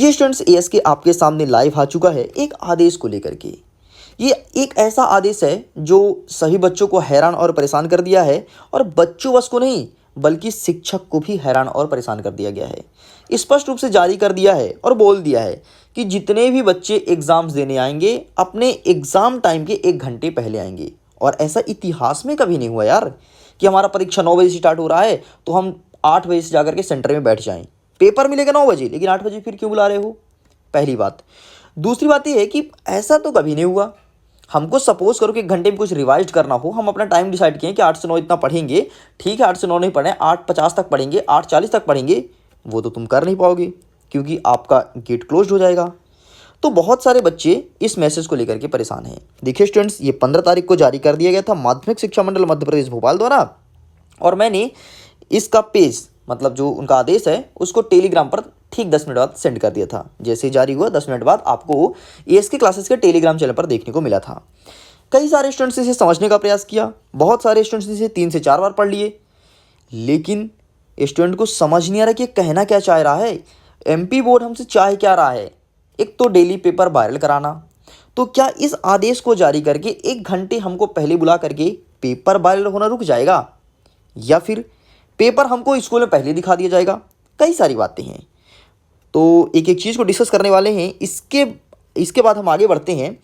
जी students, ask आपके सामने live आ चुका है एक आदेश को लेकर के। ये एक ऐसा आदेश है जो सभी बच्चों को हैरान और परेशान कर दिया है, और बच्चों बस को नहीं बल्कि शिक्षक को भी हैरान और परेशान कर दिया गया है। स्पष्ट रूप से जारी कर दिया है और बोल दिया है कि जितने भी बच्चे एग्ज़ाम्स देने आएंगे अपने एग्ज़ाम टाइम के 1 घंटे पहले आएंगे। और ऐसा इतिहास में कभी नहीं हुआ यार कि हमारा परीक्षा 9 बजे से स्टार्ट हो रहा है तो हम 8 बजे से जाकर के सेंटर में बैठ जाएं। पेपर मिलेगा 9 बजे, लेकिन 8 बजे फिर क्यों बुला रहे हो? पहली बात। दूसरी बात ये है कि ऐसा तो कभी नहीं हुआ। हमको सपोज करो कि 1 घंटे में कुछ रिवाइज करना हो, हम अपना टाइम डिसाइड किए कि 8 से 9 इतना पढ़ेंगे। ठीक है, 8 से 9 नहीं पढ़ें, 8:50 तक पढ़ेंगे, 8:40 तक पढ़ेंगे। वो तो तुम कर नहीं पाओगे क्योंकि आपका गेट क्लोज हो जाएगा। तो बहुत सारे बच्चे इस मैसेज को लेकर के परेशान हैं। देखिए स्टूडेंट्स, ये 15 तारीख को जारी कर दिया गया था माध्यमिक शिक्षा मंडल मध्य प्रदेश भोपाल द्वारा, और मैंने इसका पेज मतलब जो उनका आदेश है उसको टेलीग्राम पर ठीक 10 मिनट बाद सेंड कर दिया था। जैसे ही जारी हुआ 10 मिनट बाद आपको एएसके क्लासेस के टेलीग्राम चैनल पर देखने को मिला था। कई सारे स्टूडेंट्स ने इसे समझने का प्रयास किया, बहुत सारे स्टूडेंट्स ने इसे 3 से 4 बार पढ़ लिए, लेकिन स्टूडेंट को समझ नहीं आ रहा कि कहना क्या चाह रहा है। एमपी बोर्ड हमसे चाह क्या रहा है? एक तो डेली पेपर वायरल कराना, तो क्या इस आदेश को जारी करके 1 घंटे हमको पहले बुला करके पेपर वायरल होना रुक जाएगा, या फिर पेपर हमको स्कूल में पहले दिखा दिया जाएगा? कई सारी बातें हैं, तो एक एक चीज़ को डिस्कस करने वाले हैं। इसके बाद हम आगे बढ़ते हैं।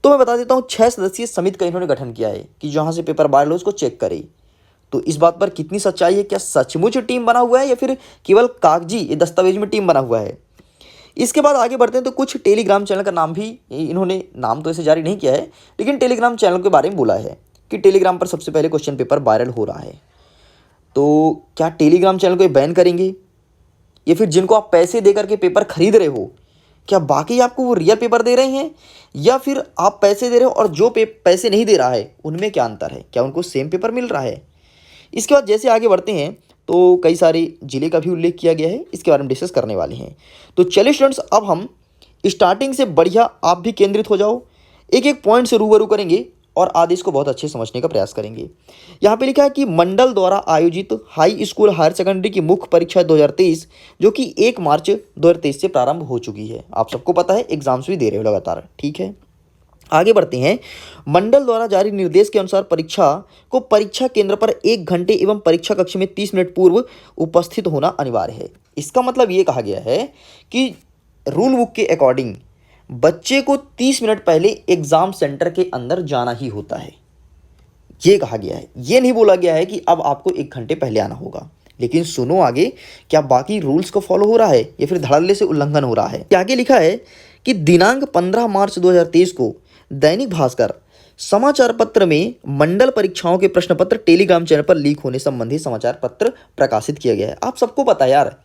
तो मैं बता देता हूँ 6 सदस्यीय समिति का इन्होंने गठन किया है कि जहाँ से पेपर वायरल हो उसको चेक करे। तो इस बात पर कितनी सच्चाई है? क्या सचमुच टीम बना हुआ है या फिर केवल कागजी ये दस्तावेज में टीम बना हुआ है? इसके बाद आगे बढ़ते हैं तो कुछ टेलीग्राम चैनल का नाम भी इन्होंने, नाम तो इसे जारी नहीं किया है, लेकिन टेलीग्राम चैनल के बारे में बोला है कि टेलीग्राम पर सबसे पहले क्वेश्चन पेपर वायरल हो रहा है। तो क्या टेलीग्राम चैनल को बैन करेंगे, या फिर जिनको आप पैसे दे करके पेपर खरीद रहे हो क्या बाकी आपको वो रियल पेपर दे रहे हैं, या फिर आप पैसे दे रहे हो और जो पैसे नहीं दे रहा है उनमें क्या अंतर है? क्या उनको सेम पेपर मिल रहा है? इसके बाद जैसे आगे बढ़ते हैं तो कई सारे जिले का भी उल्लेख किया गया है, इसके बारे में डिस्कस करने वाले हैं। तो चलिए स्टूडेंट्स, अब हम स्टार्टिंग से बढ़िया आप भी केंद्रित हो जाओ, एक एक पॉइंट से रूबरू करेंगे और आदेश को बहुत अच्छे समझने का प्रयास करेंगे। यहाँ पे लिखा है कि मंडल द्वारा आयोजित हाई स्कूल हायर सेकेंडरी की मुख्य परीक्षा 2023 जो कि 1 मार्च 2023 से प्रारंभ हो चुकी है। आप सबको पता है एग्जाम्स भी दे रहे हो लगातार, ठीक है। आगे बढ़ते हैं। मंडल द्वारा जारी निर्देश के अनुसार परीक्षा को परीक्षा केंद्र पर 1 घंटे एवं परीक्षा कक्ष में 30 मिनट पूर्व उपस्थित होना अनिवार्य है। इसका मतलब ये कहा गया है कि रूल बुक के अकॉर्डिंग बच्चे को 30 मिनट पहले एग्जाम सेंटर के अंदर जाना ही होता है, ये कहा गया है। ये नहीं बोला गया है कि अब आपको 1 घंटे पहले आना होगा। लेकिन सुनो आगे, क्या बाकी रूल्स को फॉलो हो रहा है या फिर धड़ल्ले से उल्लंघन हो रहा है? आगे लिखा है कि दिनांक 15 मार्च 2023 को दैनिक भास्कर समाचार पत्र में मंडल परीक्षाओं के प्रश्न पत्र टेलीग्राम चैनल पर लीक होने संबंधी समाचार पत्र प्रकाशित किया गया है। आप सबको पता है यार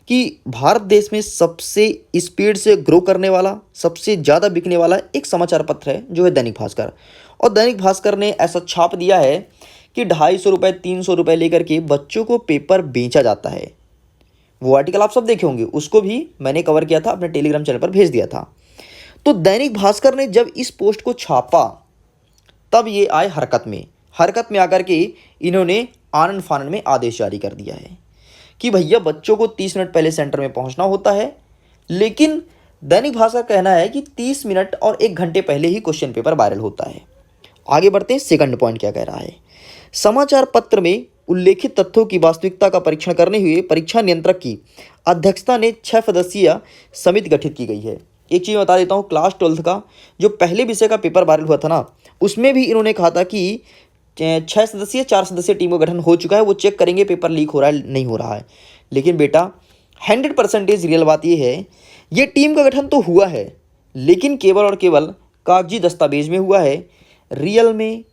कि भारत देश में सबसे स्पीड से ग्रो करने वाला, सबसे ज़्यादा बिकने वाला एक समाचार पत्र है जो है दैनिक भास्कर। और दैनिक भास्कर ने ऐसा छाप दिया है कि 250 रुपये 300 रुपये लेकर के बच्चों को पेपर बेचा जाता है। वो आर्टिकल आप सब देखे होंगे, उसको भी मैंने कवर किया था, अपने टेलीग्राम चैनल पर भेज दिया था। तो दैनिक भास्कर ने जब इस पोस्ट को छापा तब ये आए हरकत में आकर के इन्होंने आनन फानन में आदेश जारी कर दिया है कि भैया बच्चों को 30 मिनट पहले सेंटर में पहुंचना होता है। लेकिन दैनिक भास्कर का कहना है कि 30 मिनट और 1 घंटे पहले ही क्वेश्चन पेपर वायरल होता है। आगे बढ़ते हैं, सेकंड पॉइंट क्या कह रहा है। समाचार पत्र में उल्लेखित तथ्यों की वास्तविकता का परीक्षण करने हुए परीक्षा नियंत्रक की अध्यक्षता ने 6 सदस्यीय समिति गठित की गई है। एक चीज़ बता देता हूँ, क्लास 12th का जो पहले विषय का पेपर वायरल हुआ था ना, उसमें भी इन्होंने कहा था कि 6 सदस्यीय 4 सदस्यीय टीम का गठन हो चुका है, वो चेक करेंगे पेपर लीक हो रहा है नहीं हो रहा है। लेकिन बेटा 100% रियल बात ये है, ये टीम का गठन तो हुआ है लेकिन केवल और केवल कागजी दस्तावेज में हुआ है। रियल में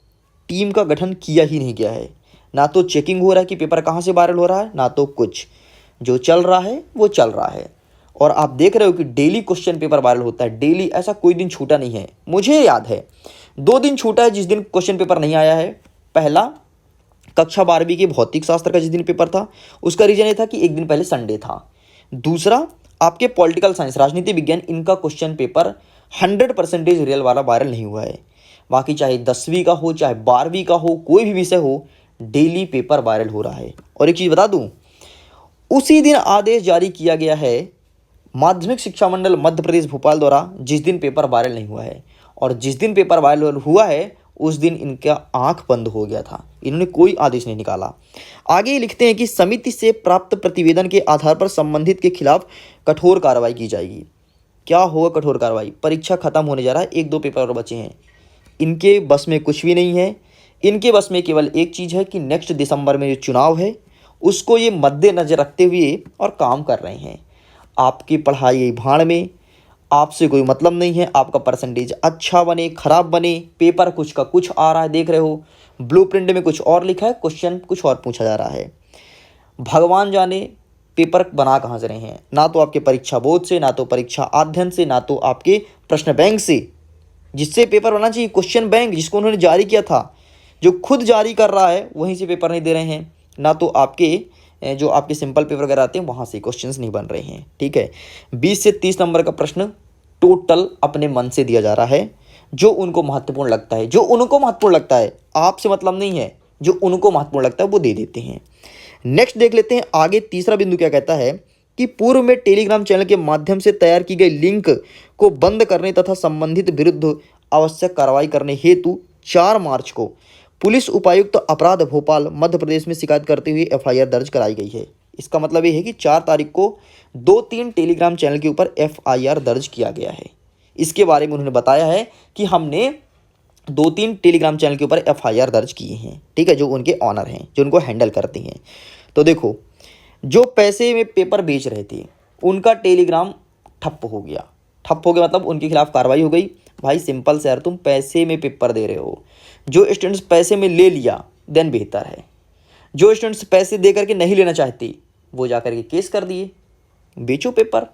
टीम का गठन किया ही नहीं गया है। ना तो चेकिंग हो रहा है कि पेपर कहाँ से वायरल हो रहा है, ना तो कुछ। जो चल रहा है वो चल रहा है। और आप देख रहे हो कि डेली क्वेश्चन पेपर वायरल होता है, डेली, ऐसा कोई दिन छूटा नहीं है। मुझे याद है 2 दिन छूटा है जिस दिन क्वेश्चन पेपर नहीं आया है। पहला कक्षा 12वीं के भौतिक शास्त्र का जिस दिन पेपर था उसका रीजन ये था कि 1 दिन पहले संडे था। दूसरा आपके पॉलिटिकल साइंस राजनीति विज्ञान, इनका क्वेश्चन पेपर 100% रियल वाला वायरल नहीं हुआ है। बाकी चाहे 10वीं का हो चाहे 12वीं का हो, कोई भी विषय हो, डेली पेपर वायरल हो रहा है। और एक चीज़ बता दूं, उसी दिन आदेश जारी किया गया है माध्यमिक शिक्षा मंडल मध्य प्रदेश भोपाल द्वारा जिस दिन पेपर वायरल नहीं हुआ है, और जिस दिन पेपर वायरल हुआ है उस दिन इनका आंख बंद हो गया था, इन्होंने कोई आदेश नहीं निकाला। आगे लिखते हैं कि समिति से प्राप्त प्रतिवेदन के आधार पर संबंधित के खिलाफ कठोर कार्रवाई की जाएगी। क्या होगा कठोर कार्रवाई? परीक्षा खत्म होने जा रहा है, 1-2 पेपर और बचे हैं, इनके बस में कुछ भी नहीं है। इनके बस में केवल एक चीज़ है कि नेक्स्ट दिसंबर में जो चुनाव है उसको ये मद्देनजर रखते हुए और काम कर रहे हैं। आपकी पढ़ाई भाड़ में, आपसे कोई मतलब नहीं है, आपका परसेंटेज अच्छा बने खराब बने, पेपर कुछ का कुछ आ रहा है, देख रहे हो ब्लूप्रिंट में कुछ और लिखा है, क्वेश्चन कुछ और पूछा जा रहा है। भगवान जाने पेपर बना कहाँ से रहे हैं, ना तो आपके परीक्षा बोर्ड से, ना तो परीक्षा अध्ययन से, ना तो आपके प्रश्न बैंक से, जिससे पेपर बनना चाहिए क्वेश्चन बैंक जिसको उन्होंने जारी किया था, जो खुद जारी कर रहा है वहीं से पेपर नहीं दे रहे हैं, ना तो आपके जो आपके सिंपल पेपर वगैरह आते हैं वहाँ से क्वेश्चंस नहीं बन रहे हैं। ठीक है, 20 से 30 नंबर का प्रश्न टोटल अपने मन से दिया जा रहा है, जो उनको महत्वपूर्ण लगता है, जो उनको महत्वपूर्ण लगता है, आपसे मतलब नहीं है, जो उनको महत्वपूर्ण लगता है वो दे देते हैं। नेक्स्ट देख लेते हैं आगे, तीसरा बिंदु क्या कहता है कि पूर्व में टेलीग्राम चैनल के माध्यम से तैयार की गई लिंक को बंद करने तथा संबंधित विरुद्ध आवश्यक कार्रवाई करने हेतु 4 मार्च को पुलिस उपायुक्त अपराध भोपाल मध्य प्रदेश में शिकायत करते हुए एफआईआर दर्ज कराई गई है। इसका मतलब ये है कि 4 तारीख को 2-3 टेलीग्राम चैनल के ऊपर एफआईआर दर्ज किया गया है। इसके बारे में उन्होंने बताया है कि हमने 2-3 टेलीग्राम चैनल के ऊपर एफआईआर दर्ज किए हैं। ठीक है, जो उनके ऑनर हैं, जो उनको हैंडल करते हैं। तो देखो, जो पैसे में पेपर बेच रहे थे उनका टेलीग्राम ठप्प हो गया। ठप्प हो गया मतलब उनके खिलाफ कार्रवाई हो गई। भाई सिंपल से यार, तुम पैसे में पेपर दे रहे हो, जो स्टूडेंट्स पैसे में ले लिया देन बेहतर है, जो स्टूडेंट्स पैसे दे करके नहीं लेना चाहते वो जा करके केस कर दिए, बेचो पेपर,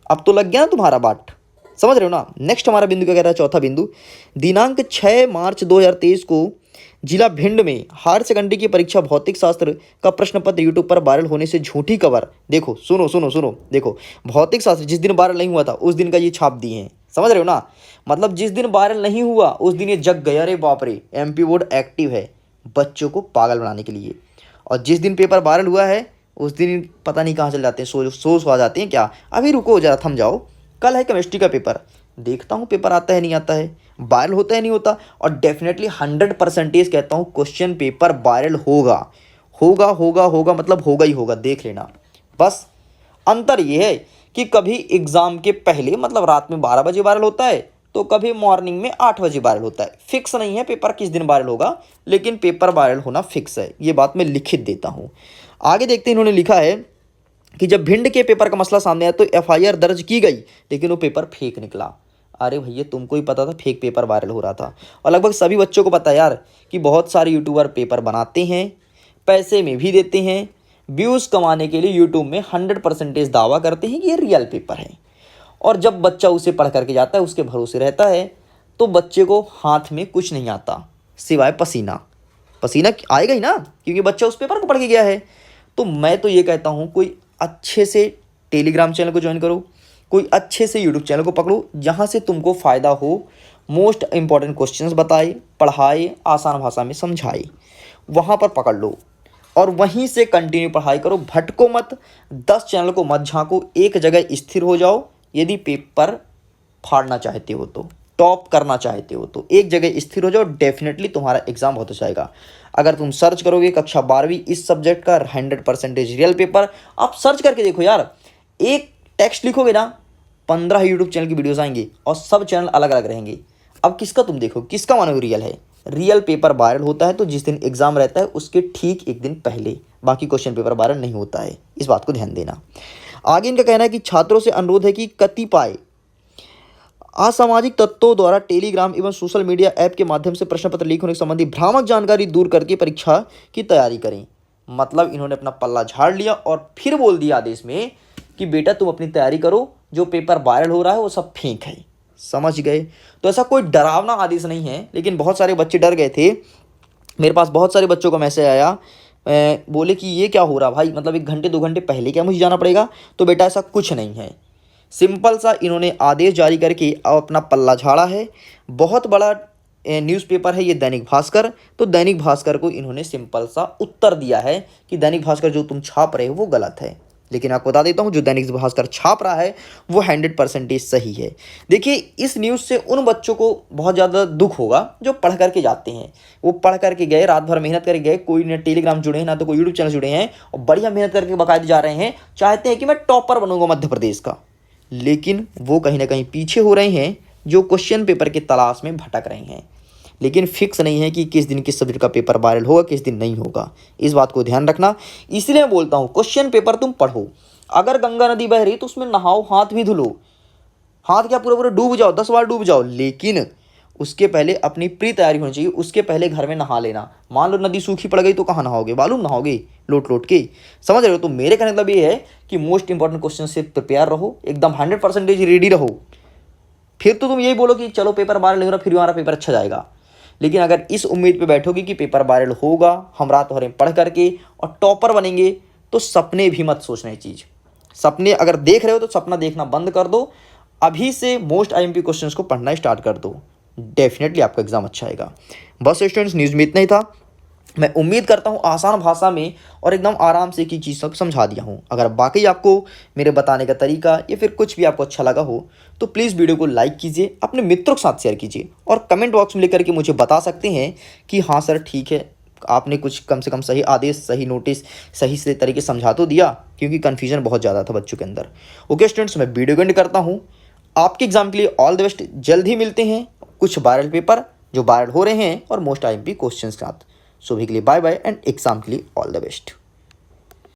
अब तो लग गया ना तुम्हारा बाट, समझ रहे हो ना। नेक्स्ट हमारा बिंदु क्या कह रहा है, चौथा बिंदु, दिनांक 6 मार्च 2023 को जिला भिंड में हायर सेकेंडरी की परीक्षा भौतिक शास्त्र का प्रश्न पत्र यूट्यूब पर वायरल होने से झूठी खबर। देखो सुनो सुनो सुनो, देखो भौतिक शास्त्र जिस दिन वायरल नहीं हुआ था उस दिन का ये छाप दिए हैं, समझ रहे हो ना। मतलब जिस दिन वायरल नहीं हुआ उस दिन ये जग गया, अरे बाप रे एमपी बोर्ड एक्टिव है बच्चों को पागल बनाने के लिए। और जिस दिन पेपर वायरल हुआ है उस दिन पता नहीं कहाँ चल जाते हैं, सो आ जाते हैं क्या। अभी रुको जरा, थम जाओ, कल है केमिस्ट्री का पेपर, देखता हूँ पेपर आता है नहीं आता है, वायरल होता है नहीं होता। और डेफिनेटली 100% कहता हूँ क्वेश्चन पेपर वायरल होगा होगा होगा होगा, मतलब होगा ही होगा, देख लेना। बस अंतर ये है कि कभी एग्ज़ाम के पहले मतलब रात में 12 बजे वायरल होता है, तो कभी मॉर्निंग में 8 बजे वायरल होता है। फिक्स नहीं है पेपर किस दिन वायरल होगा, लेकिन पेपर वायरल होना फिक्स है, ये बात मैं लिखित देता हूँ। आगे देखते हैं, इन्होंने लिखा है कि जब भिंड के पेपर का मसला सामने आया तो एफआईआर दर्ज की गई, लेकिन वो पेपर फेक निकला। अरे भैया तुमको ही पता था फेक पेपर वायरल हो रहा था, और लगभग सभी बच्चों को पता है यार कि बहुत सारे यूट्यूबर पेपर बनाते हैं, पैसे में भी देते हैं, व्यूज़ कमाने के लिए यूट्यूब में 100% दावा करते हैं कि ये रियल पेपर है। और जब बच्चा उसे पढ़ करके जाता है, उसके भरोसे रहता है, तो बच्चे को हाथ में कुछ नहीं आता सिवाय पसीना। पसीना आएगा ही ना, क्योंकि बच्चा उस पेपर को पढ़ के गया है। तो मैं तो ये कहता हूँ कोई अच्छे से टेलीग्राम चैनल को ज्वाइन करो, कोई अच्छे से यूट्यूब चैनल को पकड़ो जहाँ से तुमको फ़ायदा हो, मोस्ट इंपॉर्टेंट क्वेश्चंस बताए, पढ़ाए, आसान भाषा में समझाए, वहाँ पर पकड़ लो और वहीं से कंटिन्यू पढ़ाई करो। भटको मत, 10 चैनल को मत झाँको, एक जगह स्थिर हो जाओ। यदि पेपर फाड़ना चाहते हो तो, टॉप करना चाहते हो तो एक जगह स्थिर हो जाओ, डेफिनेटली तुम्हारा एग्जाम बहुत अच्छा जाएगा। अगर तुम सर्च करोगे कक्षा 12वीं इस सब्जेक्ट का 100% रियल पेपर, आप सर्च करके देखो यार, एक टेक्स्ट लिखोगे ना 15 यूट्यूब चैनल की वीडियोस आएंगी और सब चैनल अलग अलग रहेंगे। अब किसका तुम देखो, किसका मानो रियल है। रियल पेपर वायरल होता है तो जिस दिन एग्जाम रहता है उसके ठीक एक दिन पहले, बाकी क्वेश्चन पेपर वायरल नहीं होता है, इस बात को ध्यान देना। आगे इनका कहना है कि छात्रों से अनुरोध है कि कतिपय असामाजिक तत्वों द्वारा टेलीग्राम एवं सोशल मीडिया ऐप के माध्यम से प्रश्न पत्र लीक होने संबंधी भ्रामक जानकारी दूर करके परीक्षा की तैयारी करें। मतलब इन्होंने अपना पल्ला झाड़ लिया और फिर बोल दिया आदेश में कि बेटा तुम अपनी तैयारी करो, जो पेपर वायरल हो रहा है वो सब फेक है। समझ गए। तो ऐसा कोई डरावना आदेश नहीं है, लेकिन बहुत सारे बच्चे डर गए थे। मेरे पास बहुत सारे बच्चों का मैसेज आया, बोले कि ये क्या हो रहा भाई, मतलब 1 घंटे 2 घंटे पहले क्या मुझे जाना पड़ेगा। तो बेटा ऐसा कुछ नहीं है, सिंपल सा इन्होंने आदेश जारी करके अपना पल्ला झाड़ा है। बहुत बड़ा न्यूज़पेपर है ये दैनिक भास्कर, तो दैनिक भास्कर को इन्होंने सिंपल सा उत्तर दिया है कि दैनिक भास्कर जो तुम छाप रहे हो वो गलत है। लेकिन आपको बता देता हूँ जो दैनिक भास्कर छाप रहा है वो 100% सही है। देखिए इस न्यूज़ से उन बच्चों को बहुत ज़्यादा दुख होगा जो पढ़ करके जाते हैं। वो पढ़ करके गए, रात भर मेहनत करके गए, कोई ना टेलीग्राम जुड़े हैं ना तो कोई यूट्यूब चैनल जुड़े हैं, और बढ़िया मेहनत करके बाकायदे जा रहे हैं, चाहते हैं कि मैं टॉपर बनूंगा मध्य प्रदेश का। लेकिन वो कहीं ना कहीं पीछे हो रहे हैं, जो क्वेश्चन पेपर की तलाश में भटक रहे हैं। लेकिन फिक्स नहीं है कि किस दिन किस सब्जेक्ट का पेपर वायरल होगा, किस दिन नहीं होगा। इस बात को ध्यान रखना। इसलिए मैं बोलता हूँ क्वेश्चन पेपर तुम पढ़ो। अगर गंगा नदी बह रही तो उसमें नहाओ, हाथ भी धुलो, हाथ क्या पूरे पूरे डूब जाओ, 10 बार डूब जाओ, लेकिन उसके पहले अपनी प्री तैयारी होनी चाहिए। उसके पहले घर में नहा लेना। मान लो नदी सूखी पड़ गई तो कहाँ नहाओगे, बालू में नहाओगे लोट लोट के। समझ रहे हो? तो मेरे कहने का मतलब ये है कि मोस्ट इंपॉर्टेंट क्वेश्चन से प्रिपेयर रहो, एकदम 100% रेडी रहो। फिर तो तुम यही बोलो कि चलो पेपर वायरल नहीं हो रहा, फिर हमारा पेपर अच्छा जाएगा। लेकिन अगर इस उम्मीद पे बैठोगे कि पेपर वायरल होगा, हम रात भर पढ़ करके और टॉपर बनेंगे, तो सपने भी मत सोचना ये चीज़। सपने अगर देख रहे हो तो सपना देखना बंद कर दो। अभी से मोस्ट आईएमपी क्वेश्चंस को पढ़ना स्टार्ट कर दो। डेफिनेटली आपका एग्जाम अच्छा आएगा। बस स्टूडेंट्स, न्यूज़ में इतना ही था। मैं उम्मीद करता हूँ आसान भाषा में और एकदम आराम से एक ही चीज़ तक समझा दिया हूँ। अगर बाकी आपको मेरे बताने का तरीका या फिर कुछ भी आपको अच्छा लगा हो तो प्लीज़ वीडियो को लाइक कीजिए, अपने मित्रों के साथ शेयर कीजिए, और कमेंट बॉक्स में लिख करके मुझे बता सकते हैं कि हाँ सर ठीक है, आपने कुछ कम से कम सही आदेश, सही नोटिस, सही से तरीके से समझा तो दिया, क्योंकि कन्फ्यूजन बहुत ज़्यादा था बच्चों के अंदर। ओके स्टूडेंट्स, मैं वीडियो एंड करता हूँ। आपके एग्जाम के लिए ऑल द बेस्ट। जल्द ही मिलते हैं कुछ वायरल पेपर जो वायरल हो रहे हैं और मोस्ट आईएमपी क्वेश्चन के साथ। सो अभी के लिए बाय बाय एंड एग्जाम के लिए ऑल द बेस्ट।